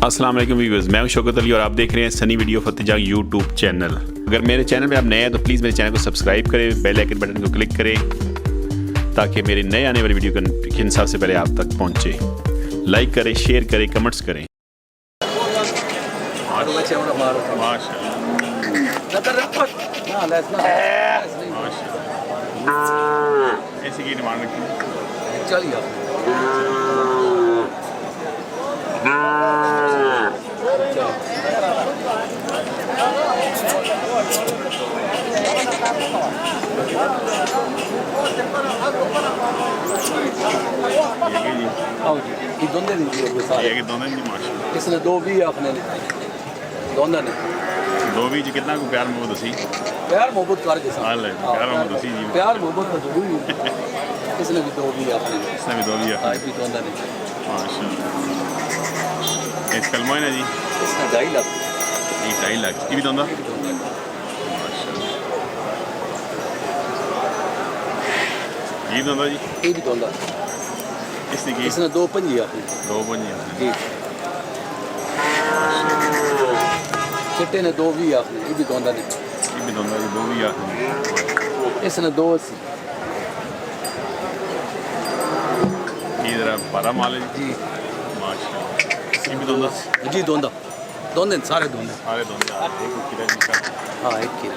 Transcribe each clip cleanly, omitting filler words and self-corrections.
अस्सलाम वालेकुम व्यूअर्स, मैं हूं शौकत अली और आप देख रहे हैं Sunny video Fateh Jang YouTube channel. अगर मेरे चैनल पे आप नए हैं तो प्लीज़ मेरे चैनल को सब्सक्राइब करें, बेल आइकन बटन को क्लिक करें ताकि मेरे नए आने वाली वीडियो का सबसे पहले आप तक पहुंचे। लाइक करें, शेयर करें, कमेंट्स करें। ऐसी की डिमांड रखी चलिए। इसने दो भी अपने दोनों ने दो भी जी कितना को प्यार मोहब्बत दसी प्यार मोहब्बत कर के हाल है प्यार मोहब्बत दसी जी प्यार मोहब्बत तो जरूरी है। इसने भी दो भी अपने इसने भी दो भी आज भी दोनों ने माशाल्लाह। इस कलमा है ना जी इसने 2.5 लाख ये 2.5 लाख ये भी दोनों माशाल्लाह। ये दोनों जी ये भी दोनों इसने की इसने दो पंजी अपने दो बनी आपने जी चिट्टे ने दो भी अपने ये भी दोनों ने ये भी दोनों जी दो भी आपने इसने दो 80 ये जरा बड़ा माल है जी माशाल्लाह। ये भी दोनों जी दोनों दोनों सारे दोनों सारे दोनों एक किलो निकाल हाँ एक किलो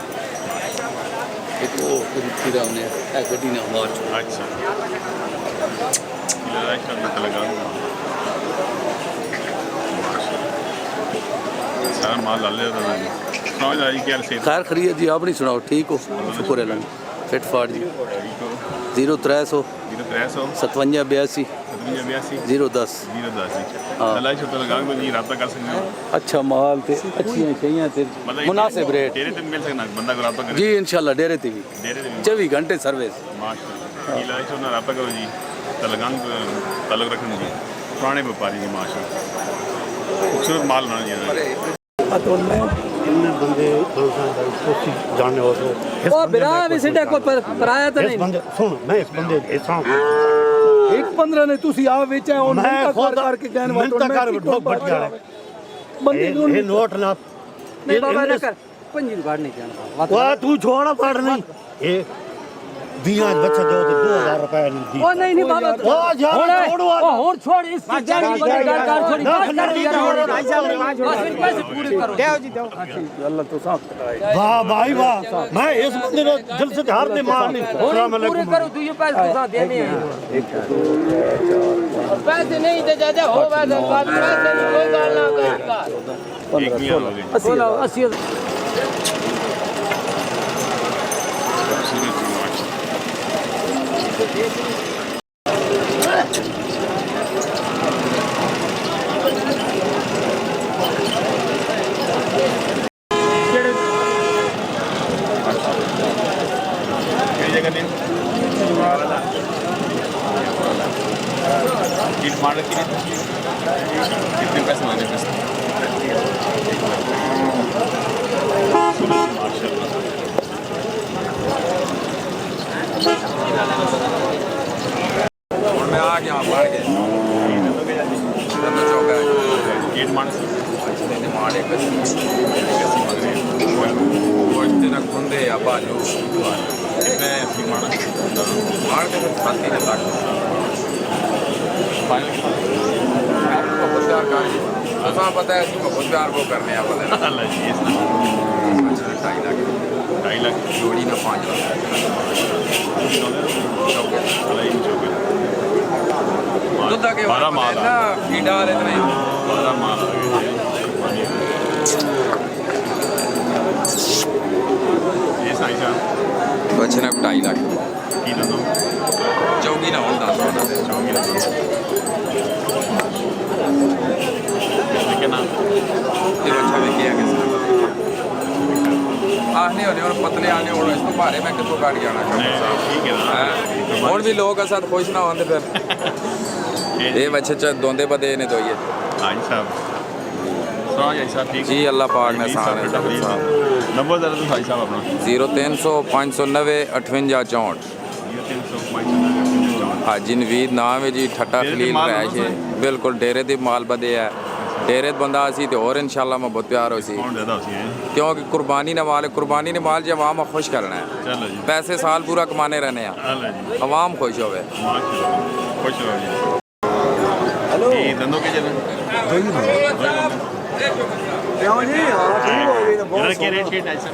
एक वो फिर हमने गड्डी ने हमारा अच्छा किलो राइस का लगा सारा माल डाल लेता है। समझ आ रही क्या से खैर खरीद जी आप नहीं सुनाओ ठीक हो शुक्र है अल्लाह फिट फाट जी 0300 0300 5782 52 010 010 अल्लाह शुक्र लगा को जी राब्ता कर सकते हो। अच्छा माल थे अच्छी चाहिए थे मुनासिब रेट डेरे ते मिल सकना बंदा को राब्ता करे जी इंशाल्लाह डेरे ते भी डेरे ते 24 घंटे सर्विस माशाल्लाह। ये लाइक होना राब्ता करो जी तलगांग ताल्लुक रखने जी पुराने व्यापारी जी माशाल्लाह खूबसूरत माल ना जी तो मैं इतने बंदे कोशिश जानने हो तो ओ बिरा भी सिटा को पराया तो नहीं बंदे सुन मैं इस बंदे ऐसा एक 15 ने तुसी आ बेचा और मैं खुद करके कहने मिन्नत कर ढोक बट गया बंदे ये नोट ना नहीं बाबा ना कर पंजी दुकान नहीं जाना वाह तू छोड़ा पड़ नहीं ये 20 बच्चे दो तो 2000 रुपए नहीं दी ओ नहीं बाबा ओ यार छोड़ और छोड़ इस जान कार छोड़ी बस कर दिया भाई साहब ने बस इन पैसे पूरे करो देओ जी देओ अल्लाह तो साहब वाह भाई वाह मैं इस बंदे ने दिल से हार दे मार नहीं अस्सलाम पूरे वालेकुम करो तू ये पैसे तो देने हैं पैसे नहीं दे जाते हो पैसे कोई गाल ना कर एक भी हो गई 80 कितने पैसे मांगे मैं आ गया बढ़ गए खुंदे या बाजू मार के खाती है तक असा पता है बहुत प्यार को करने हैं पता है 2.5 लाख जोड़ी ना 5 लाख दूध के बारह माल ना फीडा वाले तो नहीं 12 माल आ गए ये साइज बच्चे ना 2.5 लाख की दोनों चौकी ना होता चौकी ना नाम ये बच्चा भी किया किस आने होने और पतले आने और इसको भारे में कितों काट जाना ठीक है ना और भी लोग के साथ खुश ना होते फिर ये बच्चे दोंदे बदे ने तो ये हाजी साहब ठीक जी अल्लाह पाक ने आसान है नंबर जरा तो भाई साहब अपना 0300 590 58 64 हाँ जी नवीद नाम है जी ठट्टा खलील रैश है बिल्कुल डेरे दी माल बदे है डेरे बंदा सी तो और इंशाल्लाह मोहब्बत प्यार हो सी कौन ज़्यादा होती है क्योंकि कुर्बानी ने माल जो आवाम खुश करना है चलो जी पैसे साल पूरा कमाने रहने हैं अल्लाह जी आवाम खुश होवे माशाल्लाह खुश रहो जी हेलो ये धंधों के चलन क्यों जी हां ठीक हो गई ना जरा बहुत के रेट शीट है सर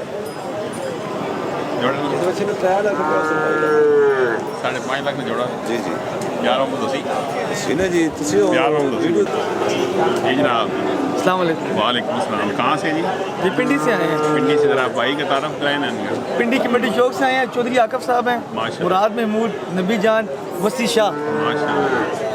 जोड़ा बच्चे ने 3 लाख रुपए 5.5 लाख में जोड़ा जी जी यार हम तो सी सीना जी तुसी हो यार हम तो सी जी जनाब अस्सलाम वालेकुम। वालेकुम अस्सलाम कहाँ से जी जी पिंडी से आए हैं। पिंडी से जरा भाई का तारफ कराए ना पिंडी की मंडी चौक से आए हैं। चौधरी आकब साहब हैं, माशाल्लाह। मुराद महमूद, नबी जान, वसी शाह। माशाल्लाह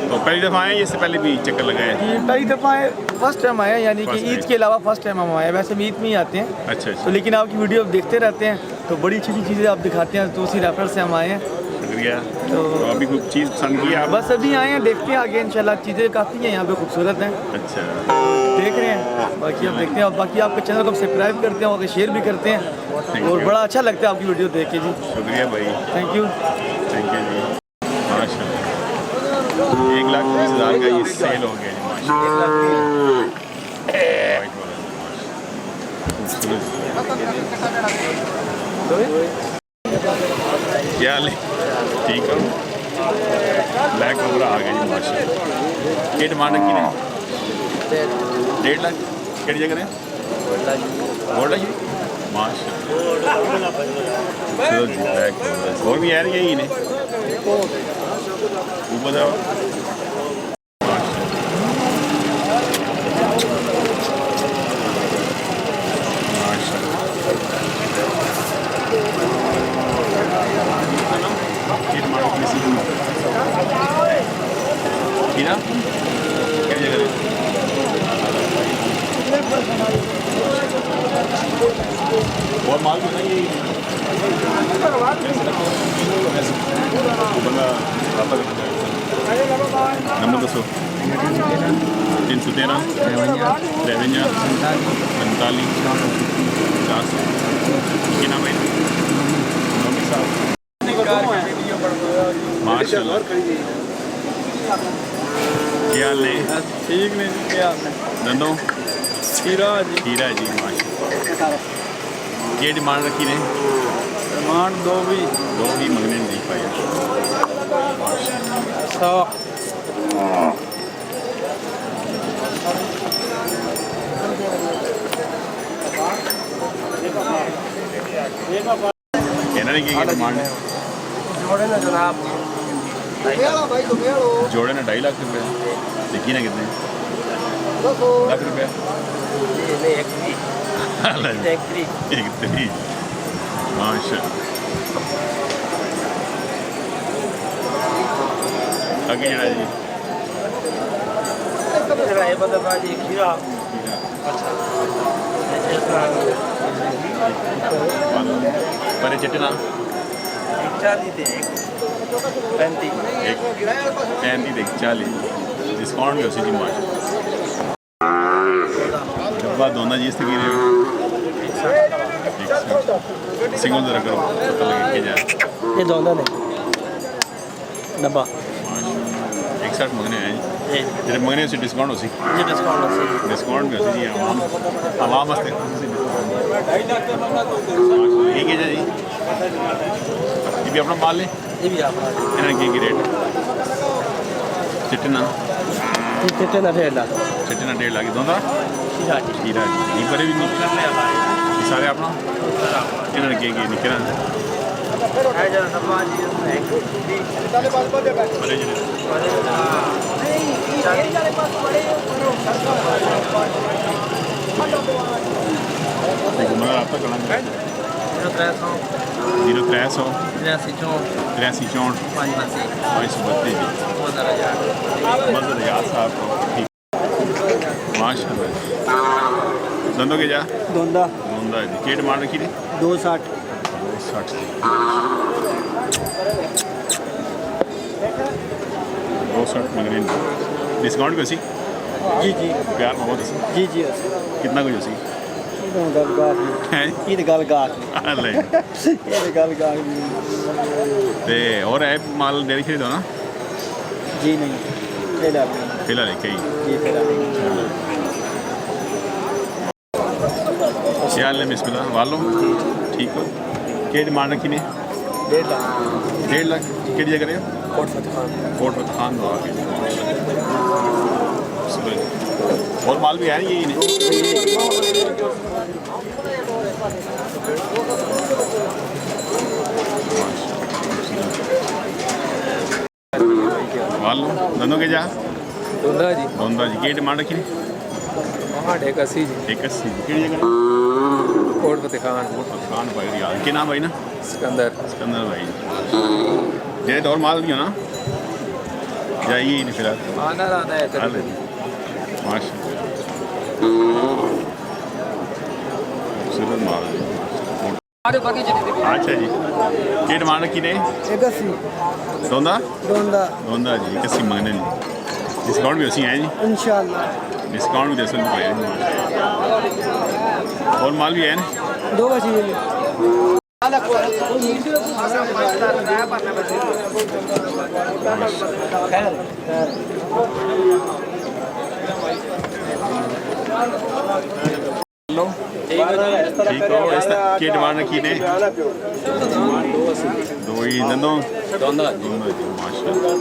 तो पहली दफ़ा आए इससे पहले भी चक्कर लगाए ये पहली दफ़ा आए, फर्स्ट टाइम आए हैं, यानी कि First ईद time। के अलावा फर्स्ट टाइम हम आए हैं। वैसे हम ईद में ही आते हैं अच्छा अच्छा तो, लेकिन आपकी वीडियो देखते रहते हैं तो बड़ी अच्छी अच्छी चीज़ें आप दिखाते हैं, तो उसी रेफर से हम आए हैं। शुक्रिया तो अभी कुछ चीज़ पसंद की आप बस अभी आए हैं, देखते हैं आगे इंशाल्लाह। चीज़ें काफ़ी हैं यहाँ पे, खूबसूरत हैं, अच्छा देख रहे हैं। बाकी आप देखते हैं, और बाकी आपके चैनल को सब्सक्राइब करते हैं और शेयर भी करते हैं, और you। बड़ा अच्छा लगता है आपकी वीडियो देख के जी। शुक्रिया भाई थैंक यू। थैंक यू जी माशाल्लाह 1,20,000 का ये सेल हो गया जी माशाल्लाह White वाला, खूबसूरत। क्या हाल है ठीक हो ब्लैक कोबरा आ गया जी माशाल्लाह ये डिमांड रखी ने 1.5 लाख किहड़ी जगह ने बोल जी माशाल्लाह चलो जी ब्लैक कोबरा और भी यार यही ने ऊपर जाओ और माल भी नहीं नंबर दसो 313 53 45 400 क्या नाम है नौमी साहब माशाल्लाह क्या हाल है ठीक नहीं जी, क्या धंधों हीरा जी। हीरा जी माशाल्लाह ये डिमांड रखी ने डिमांड दो भी मंगने नहीं पाए सौ कहना नहीं की डिमांड है जोड़े ना जनाब भाई तो जोड़े ना 2.5 लाख रुपये देखिए ना कितने लाख रुपये एक तरी माशाल्लाह आगे जरा जी पर चटना 35 डिस्काउंट भी उसी जी माशाल्लाह डब्बा दोनों जी इससे गिरे सिंगल जरा करो पता लगे के जा ये दोनों ने डब्बा 61 मंगने हैं जी जेह्ड़े मंगने उसी डिस्काउंट उसी ये डिस्काउंट भी उसी जी आवाम वास्ते ठीक है जी ये भी अपना माल है ये भी आप इन्हें की रेट चिट्टना कितने ना 1.5 लाख चिट्टना 1.5 लाख दोनों हीरा जी। हीरा जी ये बड़े भी नहीं ये सारे अपना इन्हें की निकल बड़े जी मगर आप तक 0300 83 64 532 मदद याद साहब को ठीक माशाल्लाह धंधों के जा दोंदा धंधा जी क्या डिमांड रखी थी 260 260 260 मंगने डिस्काउंट भी उसी जी जी प्यार मोहब्बत जी जी कितना कुछ उसी गल गाह हैं ये गल गाह अल्लाह ये गल गाह ते और है माल डेरी खरीदो ना जी नहीं ये फिलहाल एक ही क्या हाल है बिस्मिल्लाह वालों ठीक हो क्या डिमांड रखी ने 1.5 लाख किहड़ी जगह रहे हो कोट फतेह खान तो आ गए और माल भी है नहीं यही नहीं वालों दोनों के जा दोंदा जी दोनों जी क्या डिमांड रखी ने वहाँ 81 जी 81 किहड़ी जगह कोट फतेह खान खान भाई यार क्या नाम भाई ना सिकंदर सिकंदर भाई जे और माल दियो ना जाइए नहीं फिलहाल आना रहना है हाल है माशा खूबसूरत माल है। अच्छा जी क्या डिमांड रखी ने 81 दोंदा दोंदा दोंदा जी 81 मंगने नहीं डिस्काउंट भी उसी है जी इंशाल्लाह डिस्काउंट भी 10 रुपये है और माल भी है ना दो बची हेलो ठीक हो ऐसा की डिमांड रखी ने दो ही दोनों दोंदा दोनों जी माशाल्लाह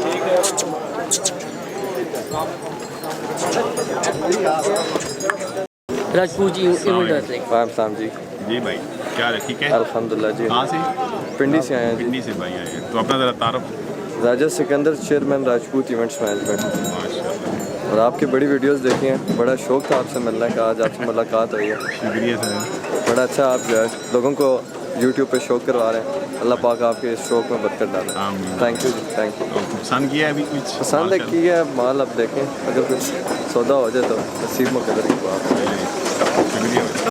राजपूत जी इवेंटर से साहब जी जी भाई क्या है ठीक है अल्हम्दुलिल्लाह जी कहाँ से पिंडी से आए हैं पिंडी से भाई आए हैं तो अपना ज़रा तारफ जी Raja Sikandar chairman Rajput events management माशाल्लाह और आपकी बड़ी वीडियोस देखी हैं बड़ा शौक था आपसे मिलने का आज आपसे मुलाकात हुई है शुक्रिया सर बड़ा अच्छा आप जो है लोगों को यूट्यूब पे शो करवा रहे हैं अल्लाह पाक आपके इस शौक में बरकत डाले आमीन। थैंक यू जी थैंक यू तो पसंद किया है अभी कुछ पसंद है की है माल अब देखें अगर कुछ सौदा हो जाए तो नसीब मुकद्दर की बात है